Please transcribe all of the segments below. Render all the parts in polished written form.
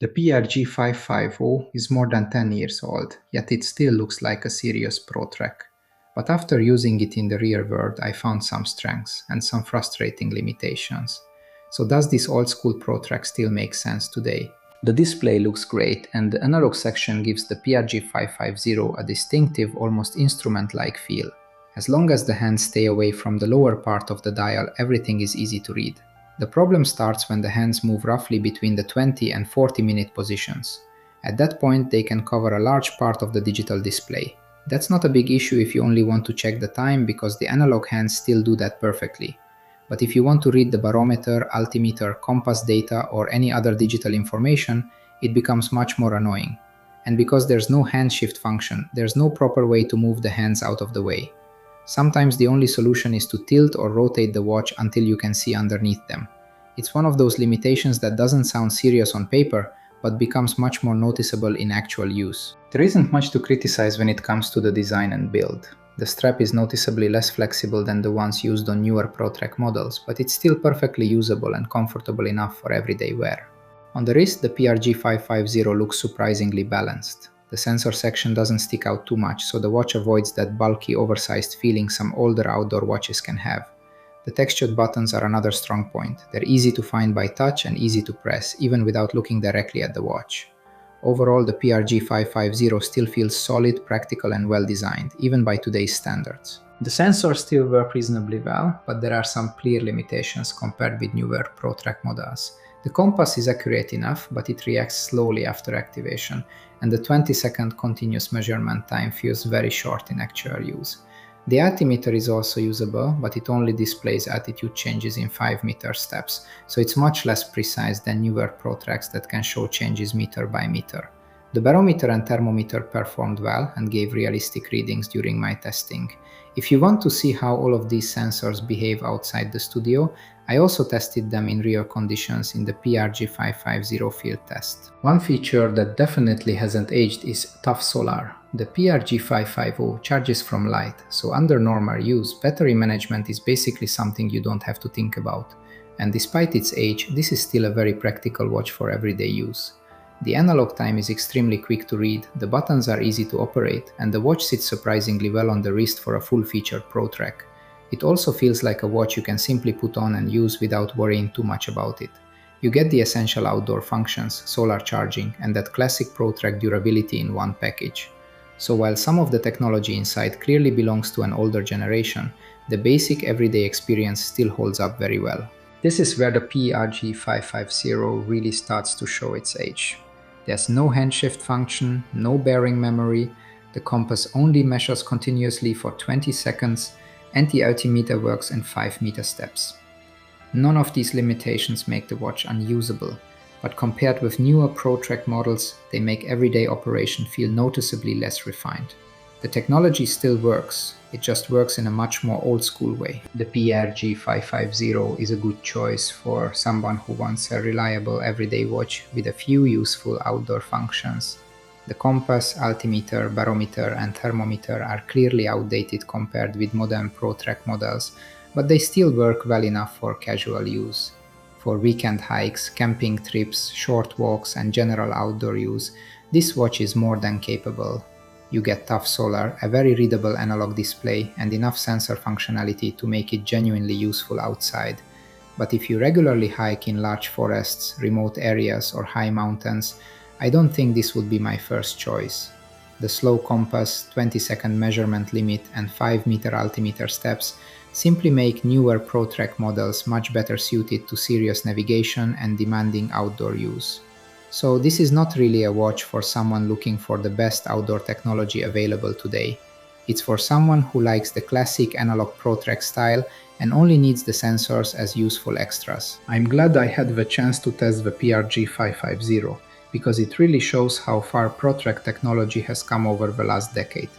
The PRG-550 is more than 10 years old, yet it still looks like a serious Pro Trek. But after using it in the real world, I found some strengths and some frustrating limitations. So does this old-school Pro Trek still make sense today? The display looks great, and the analog section gives the PRG-550 a distinctive, almost instrument-like feel. As long as the hands stay away from the lower part of the dial, everything is easy to read. The problem starts when the hands move roughly between the 20 and 40-minute positions. At that point, they can cover a large part of the digital display. That's not a big issue if you only want to check the time, because the analog hands still do that perfectly. But if you want to read the barometer, altimeter, compass data, or any other digital information, it becomes much more annoying. And because there's no hand shift function, there's no proper way to move the hands out of the way. Sometimes the only solution is to tilt or rotate the watch until you can see underneath them. It's one of those limitations that doesn't sound serious on paper, but becomes much more noticeable in actual use. There isn't much to criticize when it comes to the design and build. The strap is noticeably less flexible than the ones used on newer Pro Trek models, but it's still perfectly usable and comfortable enough for everyday wear. On the wrist, the PRG-550 looks surprisingly balanced. The sensor section doesn't stick out too much, so the watch avoids that bulky, oversized feeling some older outdoor watches can have. The textured buttons are another strong point. They're easy to find by touch and easy to press, even without looking directly at the watch. Overall, the PRG-550 still feels solid, practical, and well-designed, even by today's standards. The sensors still work reasonably well, but there are some clear limitations compared with newer Pro Trek models. The compass is accurate enough, but it reacts slowly after activation, and the 20-second continuous measurement time feels very short in actual use. The altimeter is also usable, but it only displays altitude changes in 5-meter steps, so it's much less precise than newer Pro Treks that can show changes meter by meter. The barometer and thermometer performed well and gave realistic readings during my testing. If you want to see how all of these sensors behave outside the studio, I also tested them in real conditions in the PRG-550 field test. One feature that definitely hasn't aged is tough solar. The PRG-550 charges from light, so under normal use, battery management is basically something you don't have to think about. And despite its age, this is still a very practical watch for everyday use. The analog time is extremely quick to read, the buttons are easy to operate, and the watch sits surprisingly well on the wrist for a full-featured Pro Trek. It also feels like a watch you can simply put on and use without worrying too much about it. You get the essential outdoor functions, solar charging, and that classic Pro Trek durability in one package. So while some of the technology inside clearly belongs to an older generation, the basic everyday experience still holds up very well. This is where the PRG-550 really starts to show its age. There's no hand shift function, no bearing memory, the compass only measures continuously for 20 seconds, and the altimeter works in 5-meter steps. None of these limitations make the watch unusable, but compared with newer Pro Trek models, they make everyday operation feel noticeably less refined. The technology still works, it just works in a much more old-school way. The PRG-550 is a good choice for someone who wants a reliable everyday watch with a few useful outdoor functions. The compass, altimeter, barometer, and thermometer are clearly outdated compared with modern Pro Trek models, but they still work well enough for casual use. For weekend hikes, camping trips, short walks, and general outdoor use, this watch is more than capable. You get tough solar, a very readable analog display, and enough sensor functionality to make it genuinely useful outside. But if you regularly hike in large forests, remote areas, or high mountains, I don't think this would be my first choice. The slow compass, 20-second measurement limit, and 5-meter altimeter steps simply make newer Pro Trek models much better suited to serious navigation and demanding outdoor use. So this is not really a watch for someone looking for the best outdoor technology available today. It's for someone who likes the classic analog Pro Trek style and only needs the sensors as useful extras. I'm glad I had the chance to test the PRG-550, because it really shows how far Pro Trek technology has come over the last decade.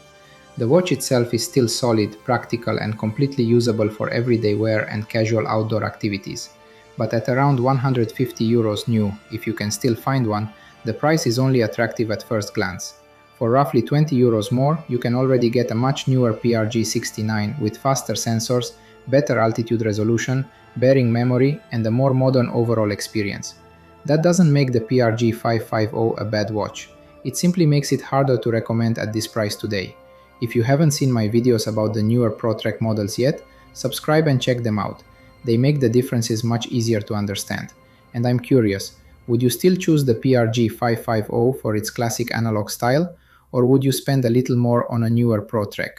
The watch itself is still solid, practical, and completely usable for everyday wear and casual outdoor activities. But at around €150 new, if you can still find one, the price is only attractive at first glance. For roughly €20 more, you can already get a much newer PRG-69 with faster sensors, better altitude resolution, bearing memory, and a more modern overall experience. That doesn't make the PRG-550 a bad watch. It simply makes it harder to recommend at this price today. If you haven't seen my videos about the newer Pro Trek models yet, subscribe and check them out. They make the differences much easier to understand. And I'm curious, would you still choose the PRG-550 for its classic analog style, or would you spend a little more on a newer Pro Trek?